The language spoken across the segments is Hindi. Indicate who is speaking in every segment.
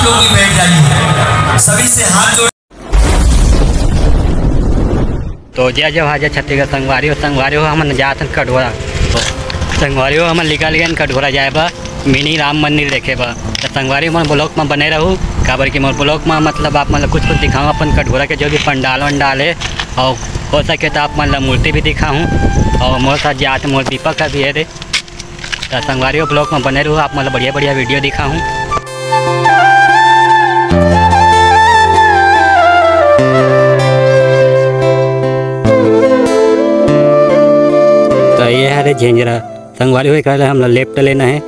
Speaker 1: लोग भी बैठ जाइए, सभी से हाथ जोड़।
Speaker 2: तो जय जय भाजा छत्तीसगढ़ संगवारी हो हमन जात कटघोरा। तो संगवारी हो हमन निकल गए कटघोरा जाए बा मिनी राम मंदिर देखे बा। तो संगवारी मन ब्लॉक में बने रहूँ काबर कि मोर ब्लॉक में मतलब आप मतलब कुछ दिखाऊँ अपन कटघोरा के जो भी पंडाल वंडाल है, और हो सके तो आप मतलब मूर्ति भी दिखाऊँ। और मोर साथ जात मोर दीपक का भी है रे। तो संगवारी हो ब्लॉक में बने रहूँ, आप मतलब बढ़िया बढ़िया वीडियो दिखाऊँ। तो ये है रे झेंझरा संगवारी हो कह हम लेफ्ट लेना है।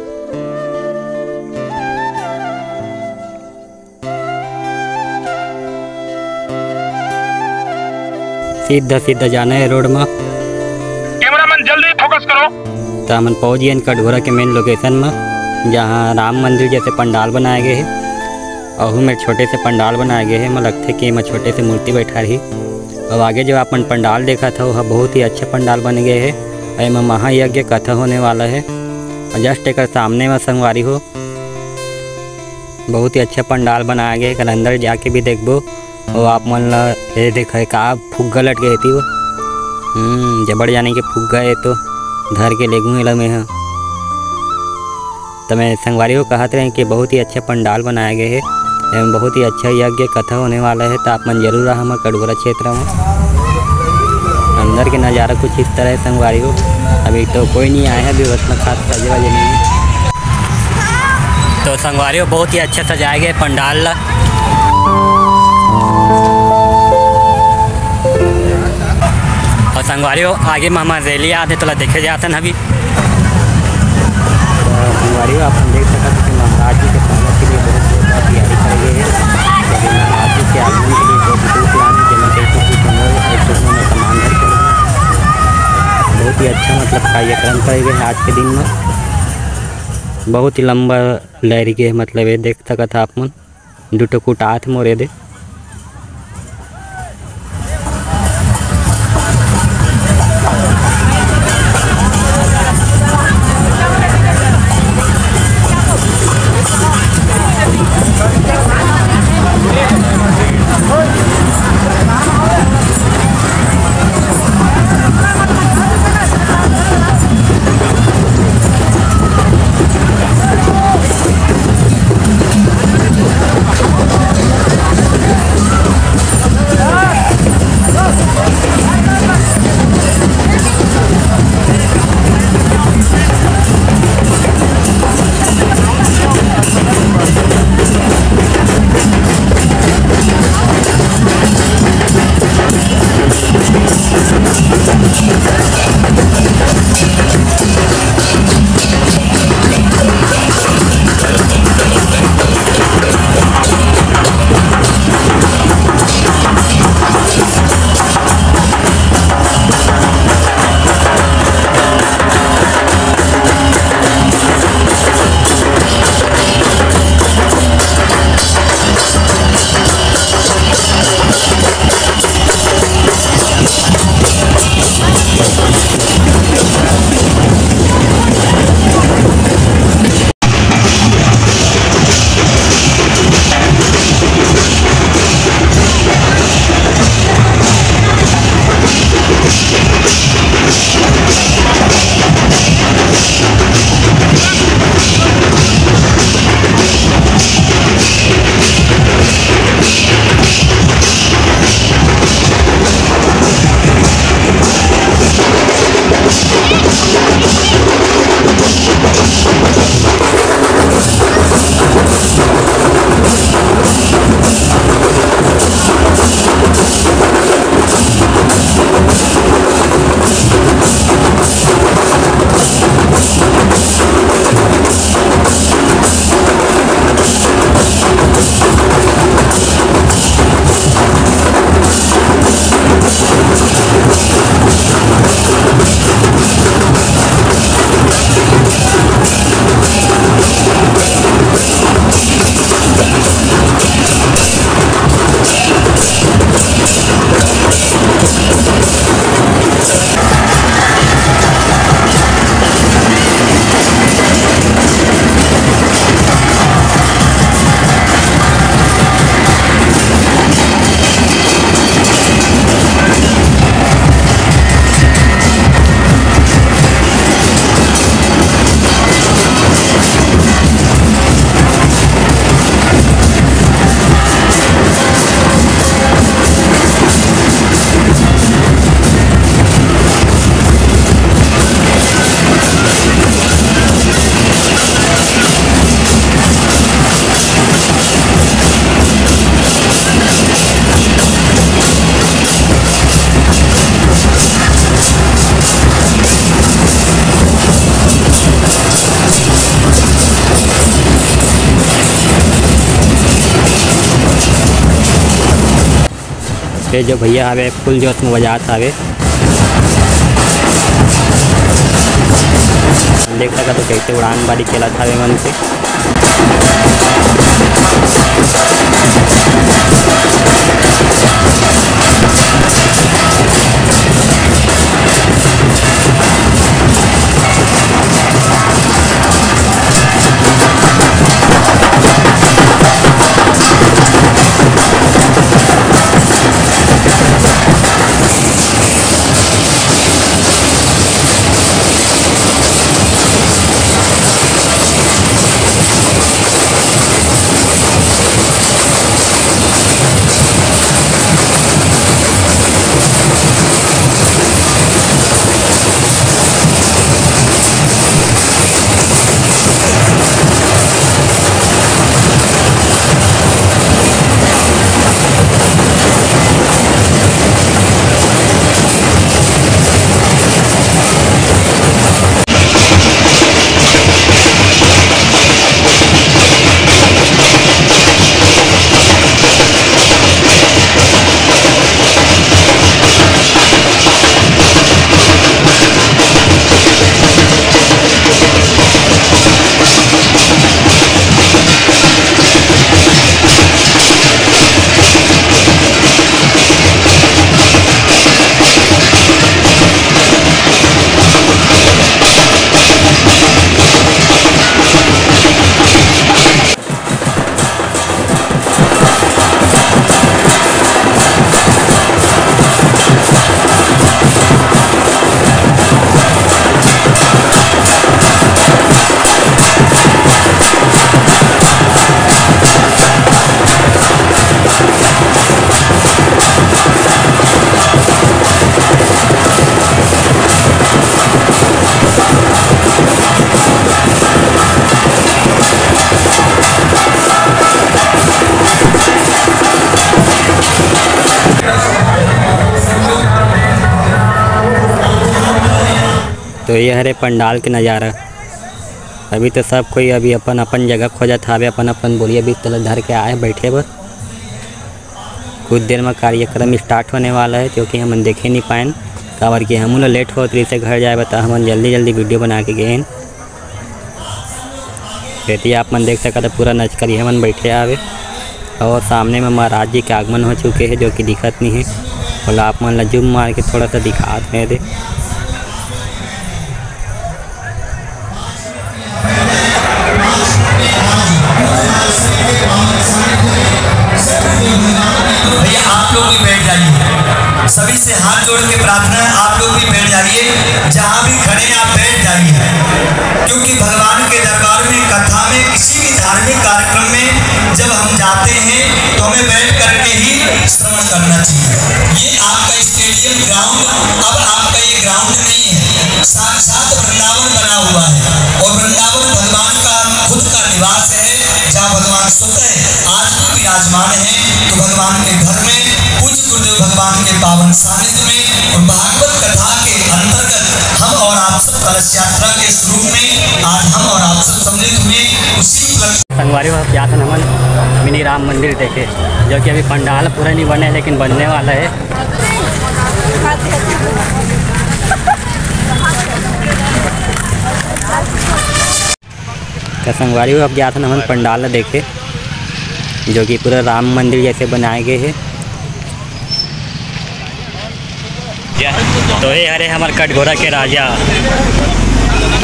Speaker 2: सीधा सीधा जाना है रोड में।
Speaker 3: कैमरामैन जल्दी फोकस करो।
Speaker 2: तो हम पहुँच गए कटघोरा के मेन लोकेशन में, जहाँ राम मंदिर जैसे पंडाल बनाए गए हैं और में छोटे से पंडाल बनाए गए हैं। मैं लगता है कि मैं छोटे से मूर्ति बैठा रही। और आगे जो अपन पंडाल देखा था वह बहुत ही अच्छे पंडाल बन गए हैं। में महायज्ञ कथा होने वाला है और जस्ट एक सामने में संगवारी हो बहुत ही अच्छा पंडाल बनाया गया है। अंदर जाके भी देखबो और आप मन ये देखा का फुग्गा लट गए थी वो जबड़ जाने के फुग्गा है तो धर के ले गूँ में है। तो मैं संगवारी को कहते रहे कि बहुत ही अच्छा पंडाल बनाया गया है एवं बहुत ही अच्छा यज्ञ कथा होने वाला है। तो आप मन जरूर रहा हमारे कटघोरा क्षेत्र में। अंदर के नज़ारा कुछ इस तरह है संगवारी हो। अभी तो कोई नहीं आया है, अभी उसमें खास सजे वजे नहीं है। तो संगवारी हो बहुत ही अच्छा सजाए गए पंडाल ला। और संगवारी हो आगे में हमारे रैली आते तो देखे जाते हैं अभी। संगवारी हो आप देख सकते हैं कि महाराज जी के स्वागत के लिए बहुत तैयारी कर गए हैं। महाराज जी के आगमन के लिए बहुत दूर प्लान है में सामान धर के बहुत ही अच्छा मतलब कार्यक्रम करेंगे आज के दिन में। बहुत ही लंबा लहरी के मतलब ये देख सकता था आप मन दुटो कुटात मोरे दे। ये जो भैया हवे फुल जोश में बजात हवे, देख सका तो कैसे उड़ान बारी चलत हवे मन से। तो ये हरे पंडाल के नज़ारा। अभी तो सब कोई अभी अपन अपन जगह खोजत हवे, अपन अपन बोलिए अभी तलक धर के आए बैठे बर। कुछ देर में कार्यक्रम स्टार्ट होने वाला है, क्योंकि हम देखे नहीं पाएन काबर कि हम लोग लेट होत रही से घर जाए बता हम जल्दी जल्दी वीडियो बना के गए। खेती आप मन देख सका तो पूरा नचकरी हमन बैठे आवे और सामने में महाराज जी के आगमन हो चुके हैं, जो कि दिखत नहीं है। बोला आप मन ला जूम मार के थोड़ा सा दिखात में दे।
Speaker 1: भैया आप लोग भी बैठ जाइए, सभी से हाथ जोड़ के प्रार्थना है आप लोग भी बैठ जाइए, जहाँ भी खड़े हैं आप बैठ जाइए, क्योंकि भगवान के दरबार में कथा में किसी भी धार्मिक कार्यक्रम में जब हम जाते हैं तो हमें बैठ करके ही श्रवण करना चाहिए। ये आपका स्टेडियम ग्राउंड अब आपका ये ग्राउंड नहीं है, साक्षात वृंदावन बना हुआ है और वृंदावन भगवान का खुद का निवास है, जहाँ भगवान स्वतः आज भी विराजमान है। तो भगवान के घर में पूज्य गुरुदेव भगवान के पावन सानिध्य में और भागवत कथा के अंतर्गत हम और आप सब कलश यात्रा के स्वरूप में आज हम और आप सब सम्मिलित हुए। उसी
Speaker 2: संगवारी आप जाते हमन मिनी राम मंदिर देखे, जो कि अभी पंडाल पूरा नहीं बने लेकिन बनने वाला है। तो संगवारी आप जाते हमन पंडाल देखे, जो कि पूरा राम मंदिर जैसे बनाए गए हैं। तो ये हरे हमारे कटघोरा के राजा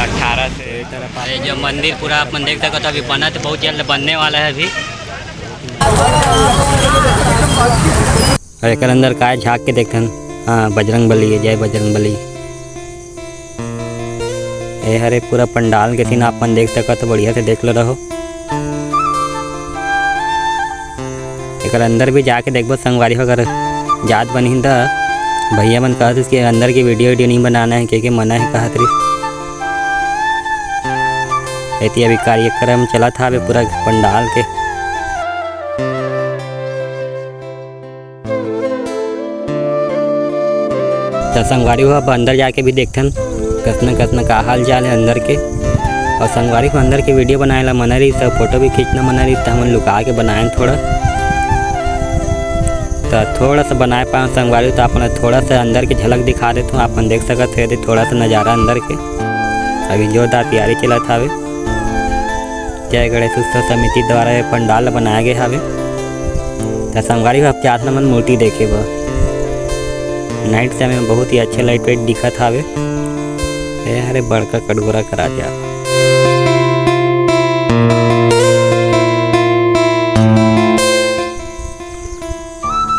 Speaker 2: 18 से तरफ आ। जो मंदिर पूरा आप देख सकते हो अभी बना तो बहुत जल्द बनने वाला है अभी। और एक अंदर का है झाँक के देखते हैं। हाँ बजरंग बली है, जय बजरंग बली। ये हरे पूरा पंडाल के सीन आप देख सको तो बढ़िया से देख लो रहो। एक अंदर भी जाके देखो संगवारी अगर जात बनी तो भैया मन कहते कि अंदर की वीडियो नहीं बनाना है, क्योंकि मना है कहत रही। ऐसी अभी कार्यक्रम चला था अभी पूरा पंडाल के। तो संगवारी हो अब अंदर जाके भी देखते हैं कसना का हाल चाल है अंदर के। और संगवारी को अंदर की वीडियो बनाए ला मना रही, सब फोटो भी खींचना मना रही, तो हम लुका के बनाए थोड़ा। तो थोड़ा सा बनाए पाऊँ संगवारी तो अपन थोड़ा सा अंदर की झलक दिखा देता हूँ। अपन देख सकते हैं थोड़ा सा नज़ारा अंदर के। अभी जोरदार तैयारी चला था। जय गणेश उत्सव समिति द्वारा ये पंडाल बनाया गया हवे। तो संगवारी हो आप चाहत मन मूर्ति देखे बा नाइट समय में बहुत ही अच्छे लाइट वेट दिखत हवे। ये हरे बड़का कटघोरा का राजा।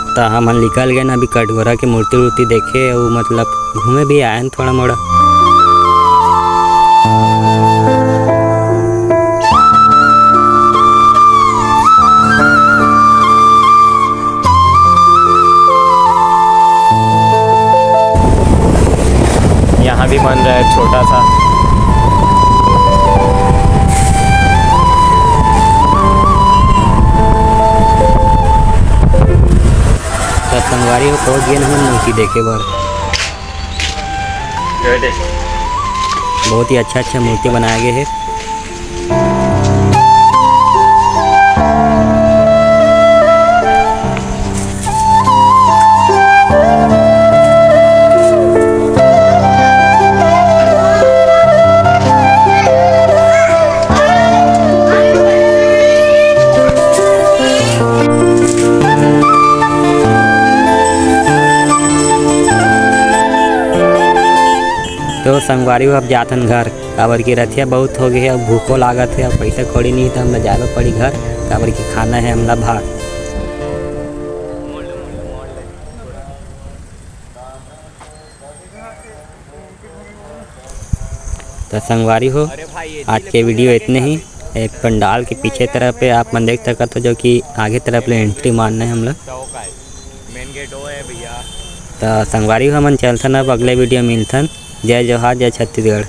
Speaker 2: तो हमन निकल गए ना अभी कटघोरा की मूर्ति वूर्ति देखे और मतलब घूमे भी आए हैं थोड़ा मोड़ा।
Speaker 4: यहाँ भी बन रहा है छोटा सा।
Speaker 2: तो संगवारी हो पहुँच गए हमन मूर्ति देखे बार। बहुत ही अच्छा मूर्ति बनाए गए है। तो संगवारी हो अब जातन घर काबर की रथिया बहुत हो गई है। अब भूखो लागत है। अब पैसा कौड़ी नहीं तो हमला जाना पड़ी घर काबर की खाना है हमला भात। तो संगवारी हो आज के वीडियो इतने ही। एक पंडाल के पीछे तरफ पे आप मन देख सकते हो जो कि आगे तरफ ले एंट्री मारना है हमला।
Speaker 4: मेन गेट वो है भैया।
Speaker 2: तो संगवारी हो हमन चलथन अब अगले वीडियो मिलथन। जय जोहार जय छत्तीसगढ़।